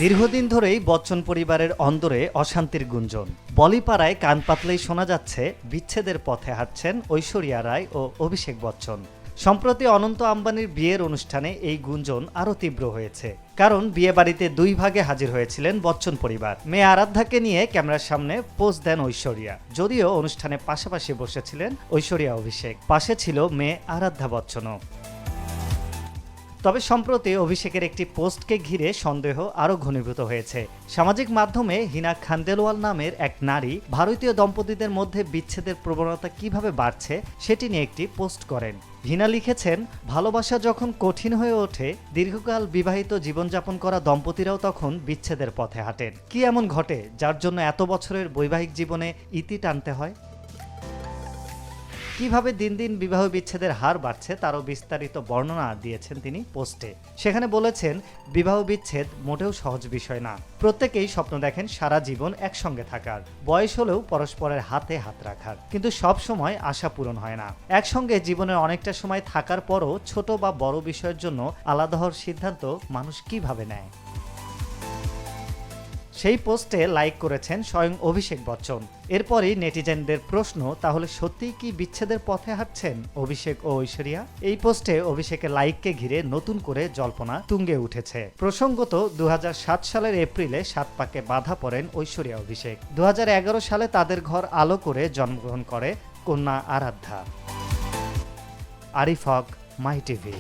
দীর্ঘদিন ধরেই বচ্চন পরিবারের অন্দরে অশান্তির গুঞ্জন। বলিপাড়ায় কান পাতলেই শোনা যাচ্ছে বিচ্ছেদের পথে হাঁটছেন ঐশ্বরিয়া রায় ও অভিষেক বচ্চন। সম্প্রতি অনন্ত আম্বানির বিয়ের অনুষ্ঠানে এই গুঞ্জন আরও তীব্র হয়েছে, কারণ বিয়ে বাড়িতে দুই ভাগে হাজির হয়েছিলেন বচ্চন পরিবার। মেয়ে আরাধ্যাকে নিয়ে ক্যামেরার সামনে পোজ দেন ঐশ্বরিয়া। যদিও অনুষ্ঠানে পাশাপাশি বসেছিলেন ঐশ্বরিয়া অভিষেক, পাশে ছিল মেয়ে আরাধ্যা বচ্চনও। তবে সম্প্রতি অভিষেকের একটি পোস্টকে ঘিরে সন্দেহ আরও ঘনীভূত হয়েছে। সামাজিক মাধ্যমে হিনা খান্দেলওয়াল নামের এক নারী ভারতীয় দম্পতিদের মধ্যে বিচ্ছেদের প্রবণতা কিভাবে বাড়ছে সেটি নিয়ে একটি পোস্ট করেন। হিনা লিখেছেন, ভালোবাসা যখন কঠিন হয়ে ওঠে, দীর্ঘকাল বিবাহিত জীবনযাপন করা দম্পতিরাও তখন বিচ্ছেদের পথে হাঁটেন। কি এমন ঘটে যার জন্য এত বছরের বৈবাহিক জীবনে ইতি টানতে হয়? কিভাবে দিন দিন বিবাহ বিচ্ছেদের হার বাড়ছে তারও বিস্তারিত বর্ণনা দিয়েছেন তিনি পোস্টে। সেখানে বলেছেন, বিবাহ বিচ্ছেদ মোটেও সহজ বিষয় না। প্রত্যেকেই স্বপ্ন দেখেন সারা জীবন একসঙ্গে থাকার, বয়স হলেও পরস্পরের হাতে হাত রাখার, কিন্তু সব সময় আশা পূরণ হয় না। একসঙ্গে জীবনের অনেকটা সময় থাকার পরও ছোট বা বড় বিষয়ের জন্য আলাদা হওয়ার সিদ্ধান্ত মানুষ কিভাবে নেয়? সেই পোস্টে লাইক করেছেন স্বয়ং অভিষেক বচ্চন। এরপরই নেটিজেনদের প্রশ্ন, তাহলে সত্যিই কি বিচ্ছেদের পথে হাঁটছেন অভিষেক ও ঐশ্বরিয়া? এই পোস্টে অভিষেকের লাইককে ঘিরে নতুন করে জল্পনা তুঙ্গে উঠেছে। প্রসঙ্গত 2007 সালের এপ্রিলে 7 পাকে বাধা পড়েন ঐশ্বরিয়া অভিষেক। 2011 সালে তাদের ঘর আলো করে জন্মগ্রহণ করে কন্যা আরাধ্যা। আরিফ হক, মাই টিভি।